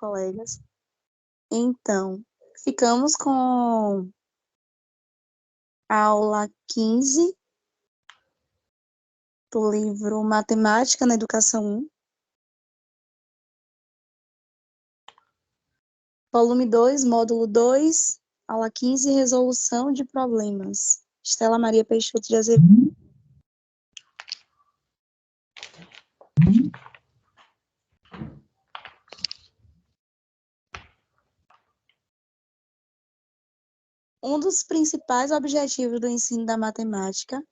colegas. Então, ficamos com a aula 15 do livro Matemática na Educação 1, volume 2, módulo 2, aula 15, Resolução de Problemas. Estela Maria Peixoto de Azevedo. Um dos principais objetivos do ensino da matemática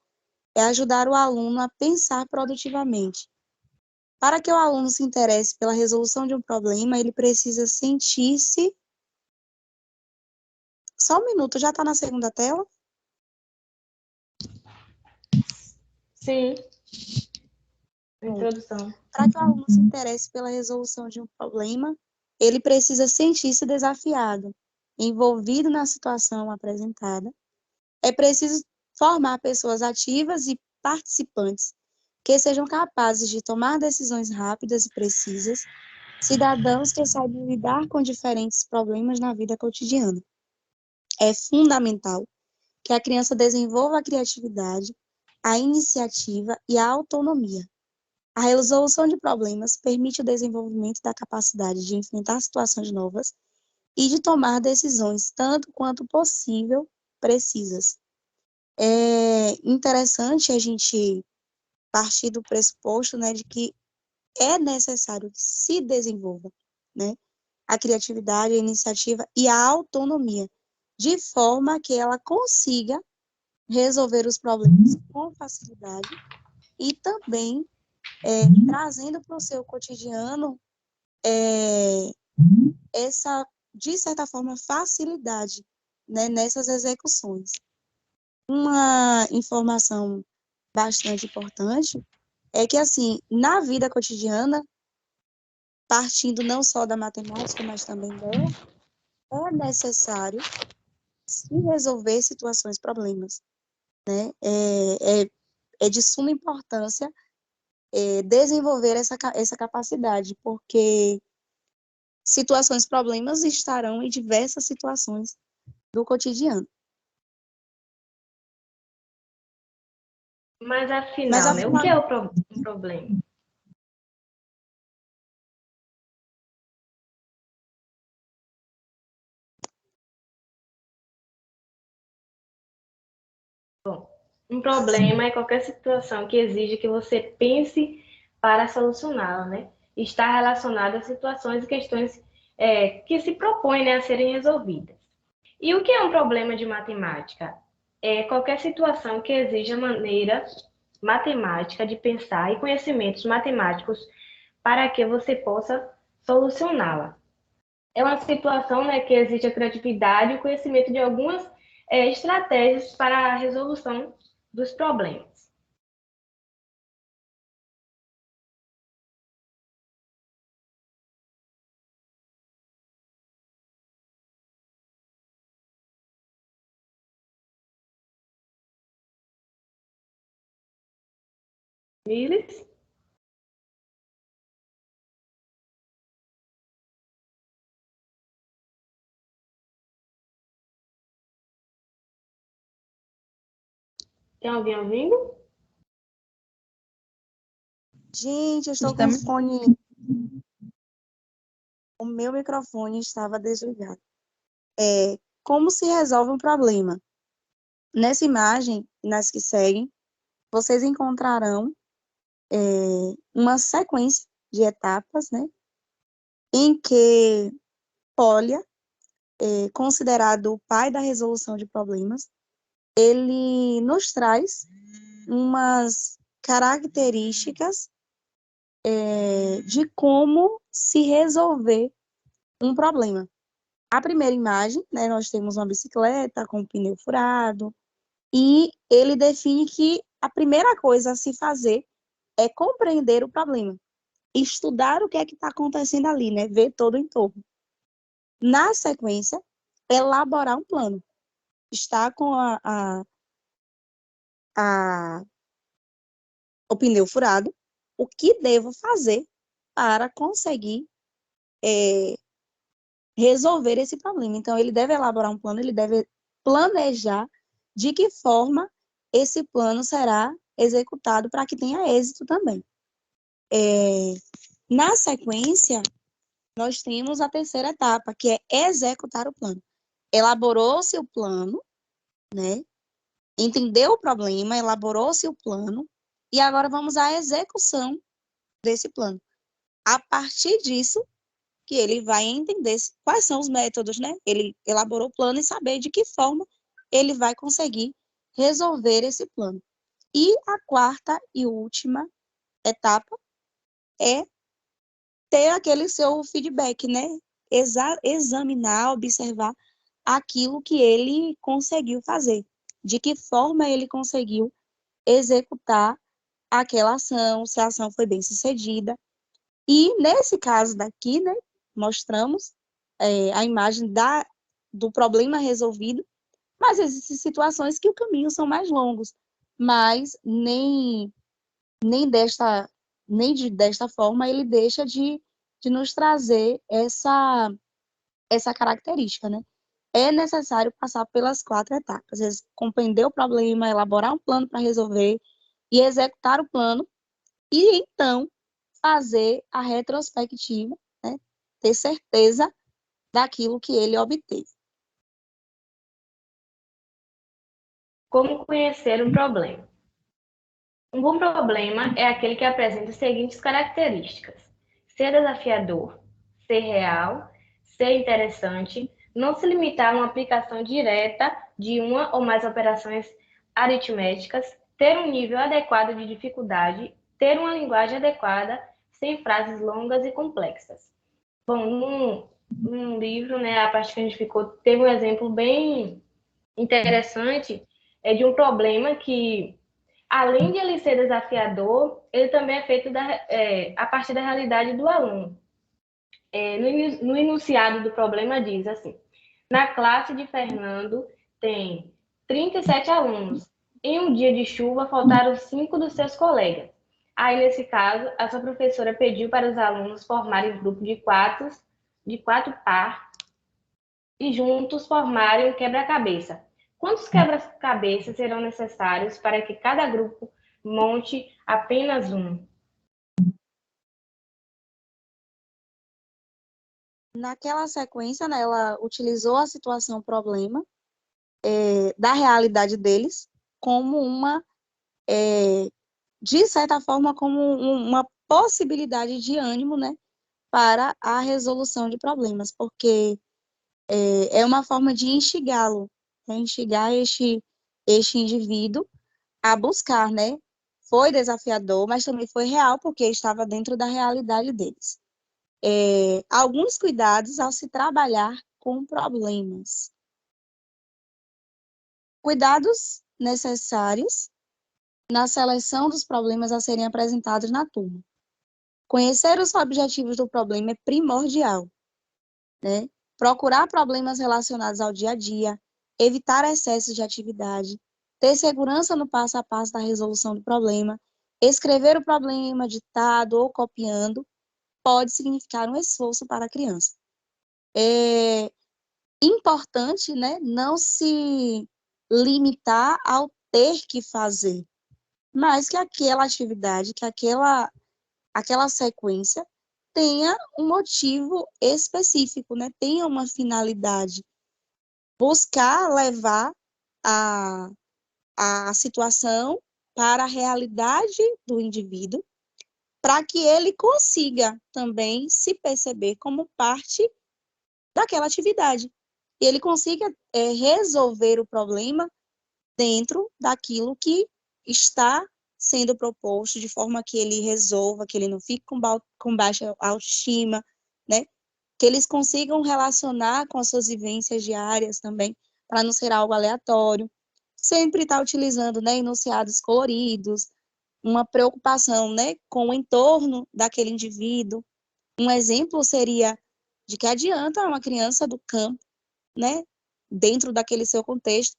é ajudar o aluno a pensar produtivamente. Para que o aluno se interesse pela resolução de um problema, ele precisa sentir-se... Só um minuto, já está na segunda tela? Sim. Introdução. Para que o aluno se interesse pela resolução de um problema, ele precisa sentir-se desafiado, envolvido na situação apresentada. É preciso formar pessoas ativas e participantes que sejam capazes de tomar decisões rápidas e precisas, cidadãos que saibam lidar com diferentes problemas na vida cotidiana. É fundamental que a criança desenvolva a criatividade, a iniciativa e a autonomia. A resolução de problemas permite o desenvolvimento da capacidade de enfrentar situações novas e de tomar decisões tanto quanto possível precisas. É interessante a gente partir do pressuposto, né, de que é necessário que se desenvolva, né, a criatividade, a iniciativa e a autonomia, de forma que ela consiga resolver os problemas com facilidade e também trazendo para o seu cotidiano essa, de certa forma, facilidade, né, nessas execuções. Uma informação bastante importante é que, assim, na vida cotidiana, partindo não só da matemática, mas também dela, é necessário se resolver situações, problemas, né? É de suma importância desenvolver essa capacidade, porque situações, problemas estarão em diversas situações do cotidiano. Mas afinal, né, o que é o problema? Bom, um problema é qualquer situação que exige que você pense para solucioná-la, né? Está relacionado a situações e questões que se propõem, né, a serem resolvidas. E o que é um problema de matemática? É qualquer situação que exija maneira matemática de pensar e conhecimentos matemáticos para que você possa solucioná-la. É uma situação, né, que exige a criatividade e o conhecimento de algumas estratégias para a resolução dos problemas. Iris? Tem alguém ouvindo? Gente, eu estou com o fone... O meu microfone estava desligado. Como se resolve um problema? Nessa imagem, nas que seguem, vocês encontrarão uma sequência de etapas, né, em que Polya, considerado o pai da resolução de problemas, ele nos traz umas características de como se resolver um problema. A primeira imagem, né, nós temos uma bicicleta com um pneu furado, e ele define que a primeira coisa a se fazer é compreender o problema, estudar o que é que está acontecendo ali, né, ver todo o entorno. Na sequência, elaborar um plano. Está com o pneu furado, o que devo fazer para conseguir resolver esse problema. Então, ele deve elaborar um plano, ele deve planejar de que forma esse plano será executado para que tenha êxito também. Na sequência, nós temos a terceira etapa, que é executar o plano. Elaborou-se o plano, né? Entendeu o problema, elaborou-se o plano, e agora vamos à execução desse plano. A partir disso, que ele vai entender quais são os métodos, né? Ele elaborou o plano e saber de que forma ele vai conseguir resolver esse plano. E a quarta e última etapa é ter aquele seu feedback, né? Examinar, observar aquilo que ele conseguiu fazer, de que forma ele conseguiu executar aquela ação, se a ação foi bem sucedida. E nesse caso daqui, né, mostramos a imagem do problema resolvido, mas existem situações que o caminho são mais longos, mas desta forma ele deixa de nos trazer essa característica, né? É necessário passar pelas 4 etapas: compreender o problema, elaborar um plano para resolver e executar o plano, e então fazer a retrospectiva, né? Ter certeza daquilo que ele obteve. Como conhecer um problema? Um bom problema é aquele que apresenta as seguintes características: ser desafiador, ser real, ser interessante, não se limitar a uma aplicação direta de uma ou mais operações aritméticas, ter um nível adequado de dificuldade, ter uma linguagem adequada, sem frases longas e complexas. Bom, num livro, né, a parte que a gente ficou, teve um exemplo bem interessante de um problema que, além de ele ser desafiador, ele também é feito a partir da realidade do aluno. No enunciado do problema diz assim: na classe de Fernando tem 37 alunos. Em um dia de chuva, faltaram 5 dos seus colegas. Aí, nesse caso, a sua professora pediu para os alunos formarem um grupo de quatro par e juntos formarem um quebra-cabeça. Quantos quebra-cabeças serão necessários para que cada grupo monte apenas um? Naquela sequência, né, ela utilizou a situação problema da realidade deles como de certa forma, como uma possibilidade de ânimo, né, para a resolução de problemas, porque é uma forma de instigá-lo, né, instigar este indivíduo a buscar, né? Foi desafiador, mas também foi real, porque estava dentro da realidade deles. Alguns cuidados ao se trabalhar com problemas. Cuidados necessários na seleção dos problemas a serem apresentados na turma. Conhecer os objetivos do problema é primordial, né? Procurar problemas relacionados ao dia a dia, evitar excessos de atividade, ter segurança no passo a passo da resolução do problema, escrever o problema ditado ou copiando, pode significar um esforço para a criança. É importante, né, não se limitar ao ter que fazer, mas que aquela atividade, que aquela sequência tenha um motivo específico, né? Tenha uma finalidade. Buscar levar a situação para a realidade do indivíduo, para que ele consiga também se perceber como parte daquela atividade. E ele consiga resolver o problema dentro daquilo que está sendo proposto, de forma que ele resolva, que ele não fique com baixa autoestima, né? Que eles consigam relacionar com as suas vivências diárias também, para não ser algo aleatório. Sempre estar utilizando, né, enunciados coloridos, uma preocupação, né, com o entorno daquele indivíduo. Um exemplo seria de que adianta uma criança do campo, né, dentro daquele seu contexto,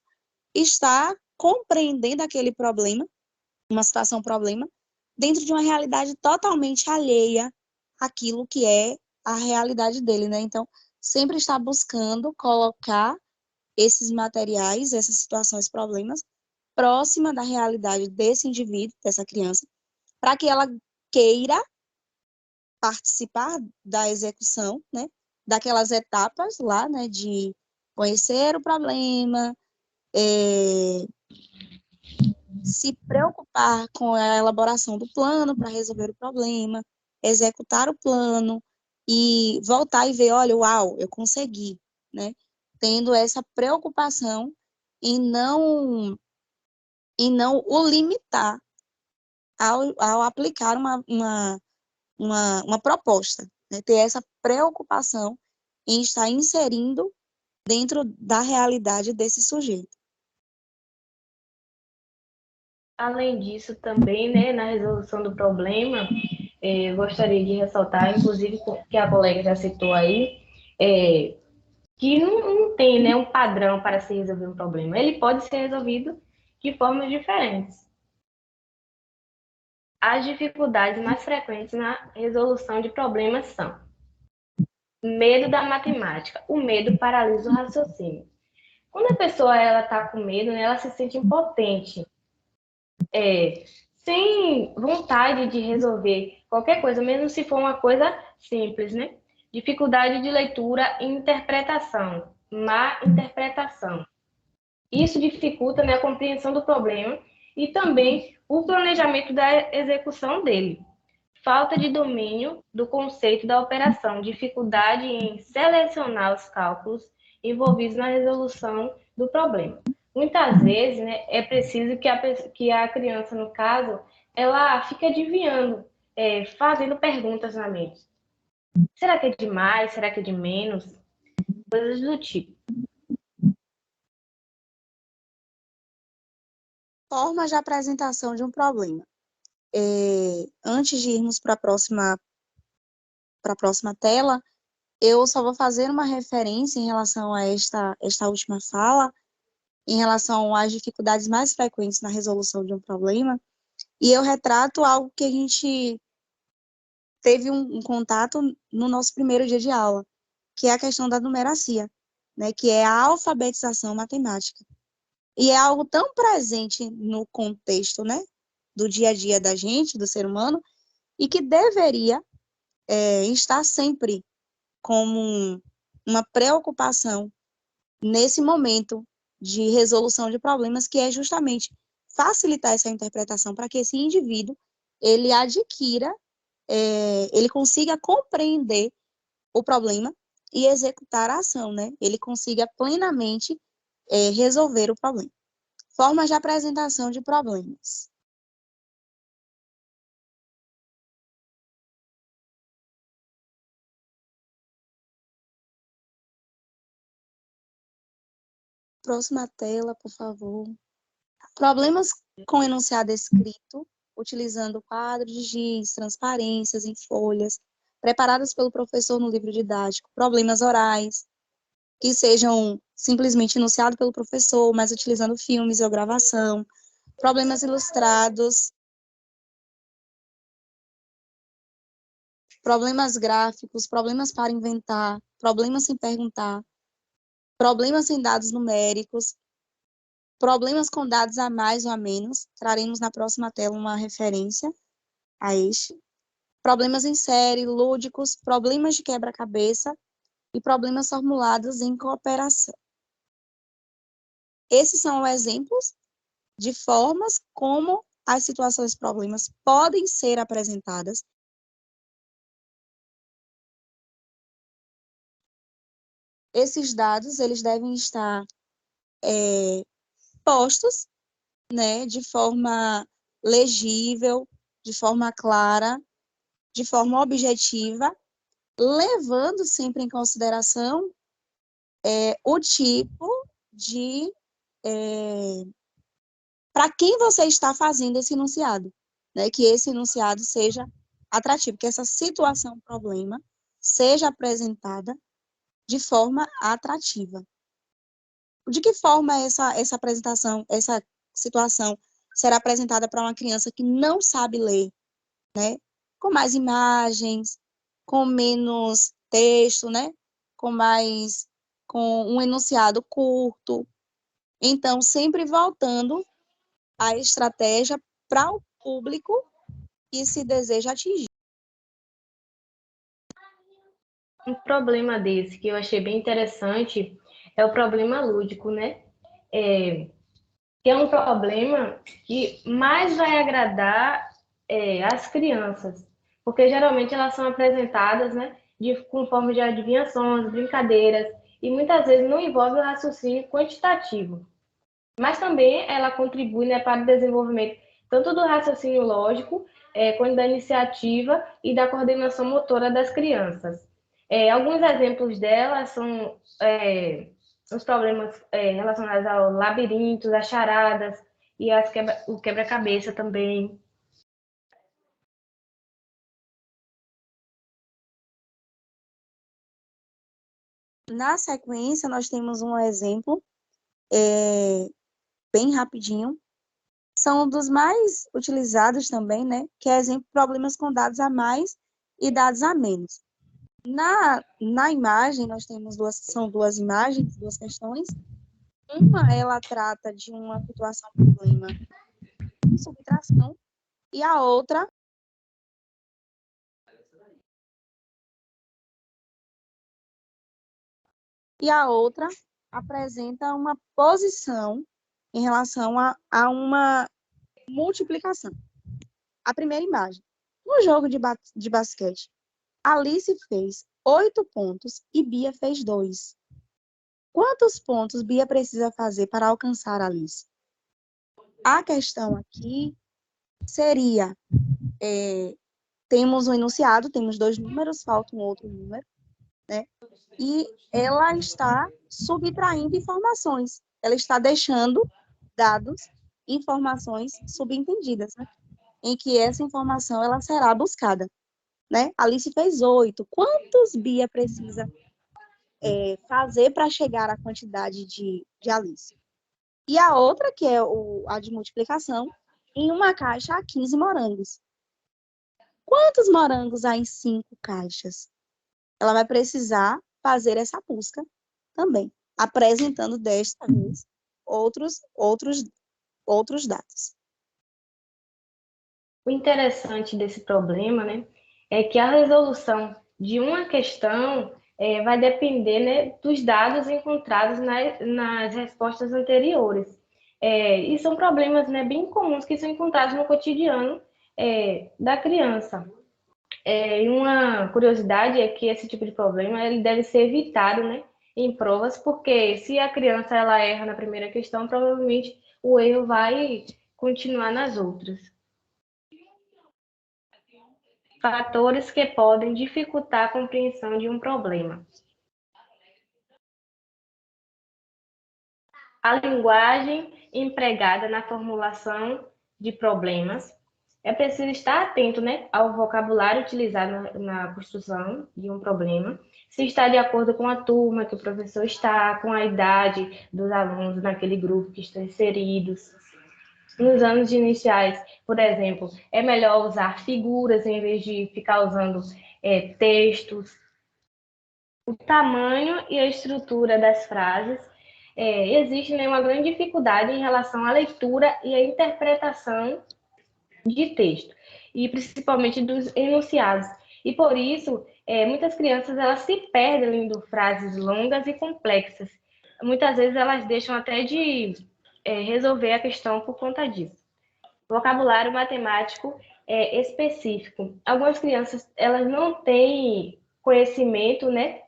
estar compreendendo aquele problema, uma situação problema, dentro de uma realidade totalmente alheia àquilo que é a realidade dele, né? Então, sempre está buscando colocar esses materiais, essas situações, problemas, próxima da realidade desse indivíduo, dessa criança, para que ela queira participar da execução, né? Daquelas etapas lá, né? De conhecer o problema, se preocupar com a elaboração do plano para resolver o problema, executar o plano e voltar e ver, olha, uau, eu consegui, né? Tendo essa preocupação em não o limitar ao aplicar uma proposta, né? Ter essa preocupação em estar inserindo dentro da realidade desse sujeito. Além disso, também, né, na resolução do problema, eu gostaria de ressaltar, inclusive, que a colega já citou aí, que não tem, né, um padrão para se resolver um problema. Ele pode ser resolvido de formas diferentes. As dificuldades mais frequentes na resolução de problemas são: medo da matemática. O medo paralisa o raciocínio. Quando a pessoa ela está com medo, né, ela se sente impotente, sem vontade de resolver qualquer coisa, mesmo se for uma coisa simples, né? Dificuldade de leitura e interpretação, má interpretação. Isso dificulta, né, a compreensão do problema e também o planejamento da execução dele. Falta de domínio do conceito da operação, dificuldade em selecionar os cálculos envolvidos na resolução do problema. Muitas vezes, né, é preciso que a criança, no caso, ela fique adivinhando, fazendo perguntas na mente. Será que é de mais? Será que é de menos? Coisas do tipo. Formas de apresentação de um problema. Antes de irmos para a próxima tela, eu só vou fazer uma referência em relação a esta última fala, em relação às dificuldades mais frequentes na resolução de um problema, e eu retrato algo que a gente teve um contato no nosso primeiro dia de aula, que é a questão da numeracia, né, que é a alfabetização matemática. E é algo tão presente no contexto, né, do dia a dia da gente, do ser humano, e que deveria estar sempre como uma preocupação nesse momento de resolução de problemas, que é justamente facilitar essa interpretação para que esse indivíduo ele adquira, ele consiga compreender o problema e executar a ação, né? Ele consiga plenamente resolver o problema. Formas de apresentação de problemas. Próxima tela, por favor. Problemas com enunciado escrito, utilizando quadros de giz, transparências em folhas, preparadas pelo professor no livro didático. Problemas orais, que sejam simplesmente enunciados pelo professor, mas utilizando filmes ou gravação. Problemas ilustrados, problemas gráficos, problemas para inventar, problemas sem perguntar, problemas sem dados numéricos, problemas com dados a mais ou a menos. Traremos na próxima tela uma referência a este. Problemas em série, lúdicos, problemas de quebra-cabeça e problemas formulados em cooperação. Esses são exemplos de formas como as situações problemas podem ser apresentadas. Esses dados, eles devem estar postos, né, de forma legível, de forma clara, de forma objetiva, levando sempre em consideração o tipo de para quem você está fazendo esse enunciado, né? Que esse enunciado seja atrativo, que essa situação, problema, seja apresentada de forma atrativa. De que forma essa apresentação, essa situação será apresentada para uma criança que não sabe ler, né? Com mais imagens, com menos texto, né? Com um enunciado curto. Então, sempre voltando a estratégia para o público que se deseja atingir. Um problema desse que eu achei bem interessante é o problema lúdico, né? Que é um problema que mais vai agradar as crianças, porque geralmente elas são apresentadas, né, com forma de adivinhações, brincadeiras, e muitas vezes não envolve o raciocínio quantitativo. Mas também ela contribui, né, para o desenvolvimento tanto do raciocínio lógico, quanto da iniciativa e da coordenação motora das crianças. Alguns exemplos dela são os problemas relacionados ao labirinto, às charadas e o quebra-cabeça também. Na sequência, nós temos um exemplo é, bem rapidinho. São dos mais utilizados também, né? Que é exemplo de problemas com dados a mais e dados a menos. Na imagem, nós temos são duas imagens, duas questões. Uma, ela trata de uma situação, problema de subtração, e a outra apresenta uma posição em relação a uma multiplicação. A primeira imagem. No jogo de basquete, Alice fez 8 pontos e Bia fez 2. Quantos pontos Bia precisa fazer para alcançar Alice? A questão aqui seria, temos um enunciado, temos 2 números, falta um outro número, né? E ela está subtraindo informações. Ela está deixando dados, informações subentendidas, né? Em que essa informação ela será buscada, né? Alice fez 8. Quantos Bia precisa fazer para chegar à quantidade de Alice? E a outra, que é a de multiplicação, em uma caixa há 15 morangos. Quantos morangos há em 5 caixas? Ela vai precisar fazer essa busca também, apresentando desta vez outros dados. O interessante desse problema, né, é que a resolução de uma questão vai depender, né, dos dados encontrados nas respostas anteriores. E são problemas, né, bem comuns que são encontrados no cotidiano da criança. E uma curiosidade é que esse tipo de problema ele deve ser evitado, né, em provas, porque se a criança ela erra na primeira questão, provavelmente o erro vai continuar nas outras. Fatores que podem dificultar a compreensão de um problema. A linguagem empregada na formulação de problemas. É preciso estar atento, né, ao vocabulário utilizado na construção de um problema, se está de acordo com a turma que o professor está, com a idade dos alunos naquele grupo que estão inseridos. Nos anos iniciais, por exemplo, é melhor usar figuras em vez de ficar usando textos. O tamanho e a estrutura das frases. Existe, né, uma grande dificuldade em relação à leitura e à interpretação de texto, e principalmente dos enunciados. E por isso, muitas crianças elas se perdem lendo frases longas e complexas. Muitas vezes elas deixam até de resolver a questão por conta disso. Vocabulário matemático específico. Algumas crianças elas não têm conhecimento, né,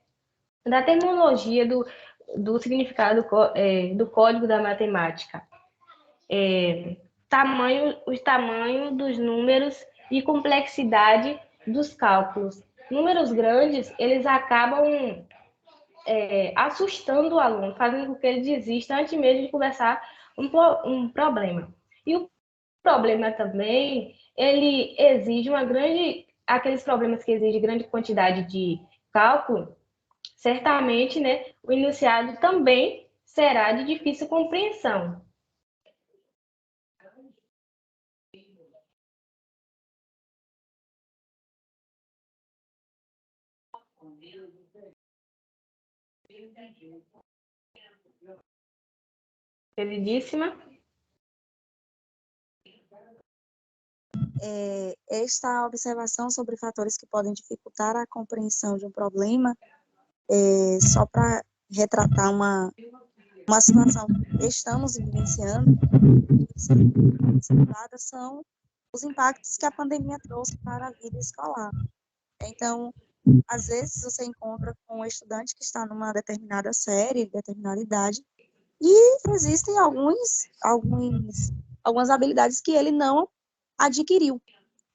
da terminologia do significado do código da matemática. Os tamanhos dos números e complexidade dos cálculos. Números grandes, eles acabam assustando o aluno, fazendo com que ele desista antes mesmo de conversar um problema. E o problema também, ele exige aqueles problemas que exigem grande quantidade de cálculo, certamente, né, o enunciado também será de difícil compreensão. Queridíssima. Esta observação sobre fatores que podem dificultar a compreensão de um problema, só para retratar uma situação que estamos vivenciando, são os impactos que a pandemia trouxe para a vida escolar. Então, às vezes você encontra com um estudante que está numa determinada série, determinada idade, e existem algumas habilidades que ele não adquiriu.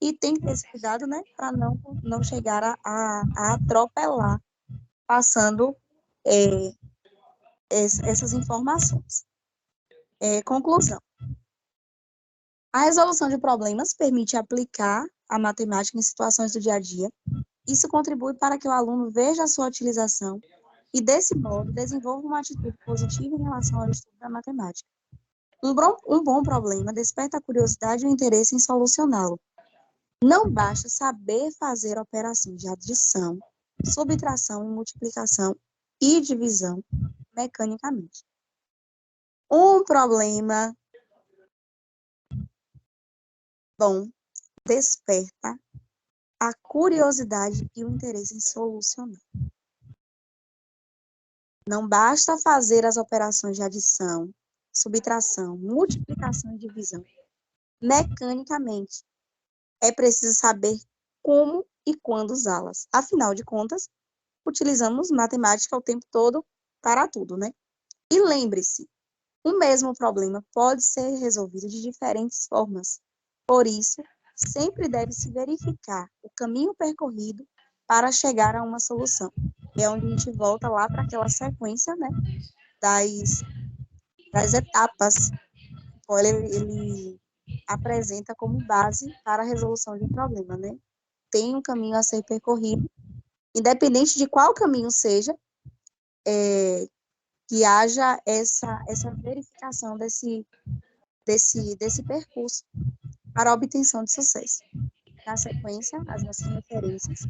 E tem que ter esse cuidado, né, para não chegar a atropelar, passando essas informações. Conclusão. A resolução de problemas permite aplicar a matemática em situações do dia a dia. Isso contribui para que o aluno veja a sua utilização e, desse modo, desenvolva uma atitude positiva em relação ao estudo da matemática. Um bom problema desperta a curiosidade e o interesse em solucioná-lo. Não basta saber fazer operações de adição, subtração e multiplicação e divisão mecanicamente. Um problema bom desperta a curiosidade e o interesse em solucionar. Não basta fazer as operações de adição, subtração, multiplicação e divisão mecanicamente. É preciso saber como e quando usá-las. Afinal de contas, utilizamos matemática o tempo todo para tudo, né? E lembre-se, o mesmo problema pode ser resolvido de diferentes formas. Por isso, sempre deve-se verificar o caminho percorrido para chegar a uma solução. É onde a gente volta lá para aquela sequência, né, das etapas que ele apresenta como base para a resolução de um problema, né? Tem um caminho a ser percorrido, independente de qual caminho seja, que haja essa verificação desse percurso para a obtenção de sucesso. Na sequência, as nossas referências